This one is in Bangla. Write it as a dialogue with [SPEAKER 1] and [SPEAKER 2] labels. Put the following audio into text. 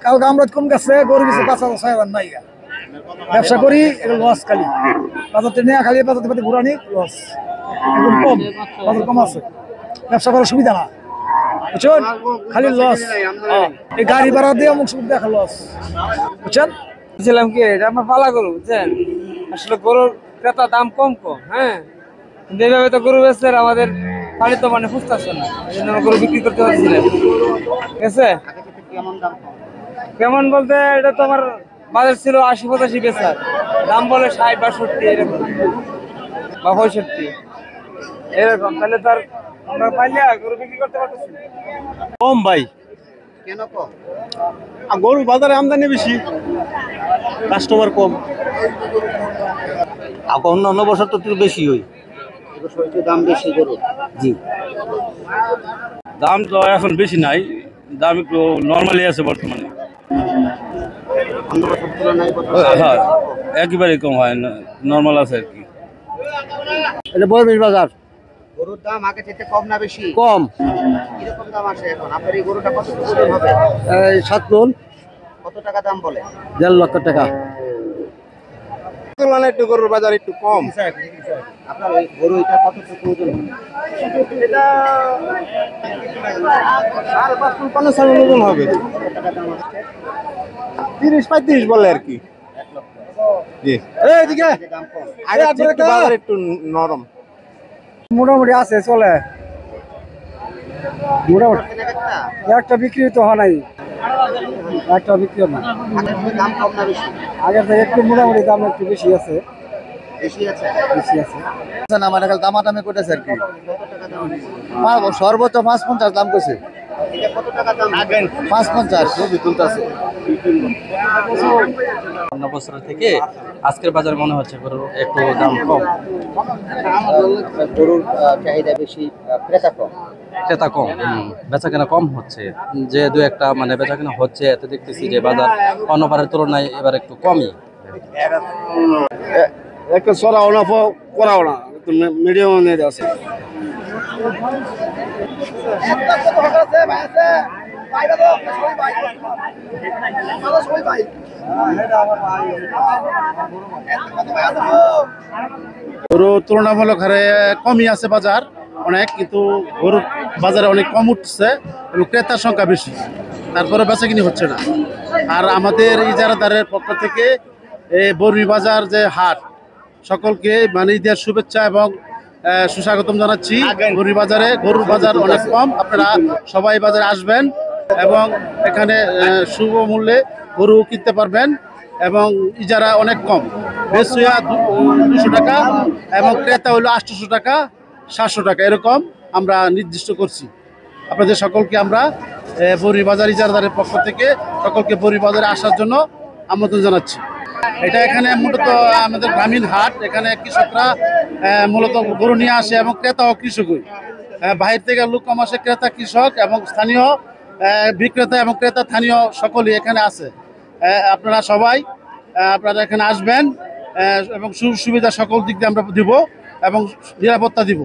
[SPEAKER 1] কালকে আমরা কম গেছে গরু গেছে 5,000 নাই ব্যবসা করি লস খালি বাজারতে নেওয়া খালি বাজারতে পাতি ঘুরানি লস এখন কম বাজার কম আছে ব্যবসা করার সুবিধা না বুঝছেন খালি লস এই গাড়ি ভাড়া দিয়ে অমুক সুবিধা দেখা লস বুঝছেন
[SPEAKER 2] বুঝছিলাম কি এটা আমার পালা গরু বুঝছেন আসলে গরুর ক্রেতা দাম কম কম হ্যাঁ কিন্তু এইভাবে তো গরু বেচছে আমাদের পালিত মানে ফুসতেছে না এই জন্য গরু বিক্রি করতে পারছিলাম ঠিক আছে কেমন বলতে এটা তো আমার বাজার ছিল 80-85 বেচার দাম বলে 60-62 এরকম বা 65 এরকম তাহলে তার আমরা পাইলে গরু বিক্রি করতে পারতেছি
[SPEAKER 3] কম ভাই
[SPEAKER 4] কেন কম?
[SPEAKER 3] গরু বাজারে আমদানি বেশি কাস্টমার কম
[SPEAKER 4] অন্যান্য বছর তো একটু বেশি হয়, এবছর একটু দাম বেশি গরু। জি,
[SPEAKER 5] দাম তো এখন বেশি নাই, দাম একটু নর্মালি আছে বর্তমানে।
[SPEAKER 4] অন্য বছর তুলনায়
[SPEAKER 5] হ্যাঁ একেবারে কম হয়, নর্মাল আছে আর কি।
[SPEAKER 1] এটা বড়বির বাজার
[SPEAKER 4] গরুর দাম আগে থেকে কম না বেশি?
[SPEAKER 1] কম
[SPEAKER 4] কিরকম দাম আসে এখন? আপনার এই গরুটা কত ওজন হবে?
[SPEAKER 1] এই 7 মণ
[SPEAKER 4] কত টাকা দাম বলে?
[SPEAKER 1] 1.5 লক্ষ টাকা
[SPEAKER 3] তুলনায় একটু গরুর বাজার একটু কম।
[SPEAKER 4] আপনার ওই গরু এটা কতটুকু ওজন হবে?
[SPEAKER 3] এটা 5.5 ওজন হবে, 30-35 বলে আর কি। জি এইদিকে
[SPEAKER 4] দাম কম।
[SPEAKER 3] আগের চেয়ে একটু বাজার একটু নরম।
[SPEAKER 1] মোটামুটি আছে চলে মোটামুটি
[SPEAKER 4] কেনাকাটা?
[SPEAKER 1] একটা বিক্রি তো হয় নাই, একটা বিক্রি হয় না
[SPEAKER 4] আগের থেকে দাম কম না বেশি?
[SPEAKER 1] আগের থেকে একটু মোটামুটি দাম একটু বেশি আছে
[SPEAKER 4] বেশি আছে।
[SPEAKER 1] বেশি আছে
[SPEAKER 6] আমার এখানে দামাদামি করতেছে আর কি,
[SPEAKER 4] কত টাকা দাম আছে?
[SPEAKER 6] সর্বোচ্চ 5.50 দাম করছে,
[SPEAKER 4] এটা কত টাকা দাম?
[SPEAKER 6] 5.50 ছবি তুলতেছে।
[SPEAKER 7] অন্য বছরের থেকে আজকের বাজার মনে হচ্ছে গরুর একটু দাম কম,
[SPEAKER 4] গরুর চাহিদা বেশি, ক্রেতা কম।
[SPEAKER 7] ক্রেতা কম, বেচা কেনা কম হচ্ছে। যে দু একটা মানে বেচা কেনা হচ্ছে, এতে দেখতেছি যে বাজার অন্যবারের তুলনায় এবার একটু কমই।
[SPEAKER 3] একটু সরাও না করাও না, একটু মিডিয়াম নিয়ে আছে।
[SPEAKER 8] গরু তুলনামূলক হারে কমই আছে বাজার অনেক, কিন্তু গরুর বাজারে অনেক কম উঠছে এবং ক্রেতার সংখ্যা বেশি, তারপরে বেচাকিনি হচ্ছে না। আর আমাদের ইজারাদারের পক্ষ থেকে এই বরবি বাজার যে হাট, সকলকে মানে ঈদের শুভেচ্ছা এবং সুস্বাগতম জানাচ্ছি। বরবি বাজারে গরুর বাজার অনেক কম, আপনারা সবাই বাজারে আসবেন এবং এখানে শুভ মূল্যে গরু কিনতে পারবেন এবং ইজারা অনেক কম, বেচুয়া 200 টাকা এবং ক্রেতা হলো 800 টাকা 700 টাকা, এরকম আমরা নির্দিষ্ট করছি। আপনাদের সকলকে আমরা বরবি বাজার ইজারাদারের পক্ষ থেকে সকলকে বরবি বাজারে আসার জন্য আমন্ত্রণ জানাচ্ছি। এটা এখানে মূলত আমাদের গ্রামীণ হাট, এখানে কৃষকরা মূলত গরু নিয়ে আসে এবং ক্রেতাও কৃষকই, বাইরে থেকে লোক কম আসে, ক্রেতা কৃষক এবং স্থানীয় বিক্রেতা এবং ক্রেতা স্থানীয় সকলেই এখানে আছে। আপনারা সবাই আপনারা এখানে আসবেন এবং সুবিধা সকল দিক দিয়ে আমরা দিব এবং নিরাপত্তা দিব।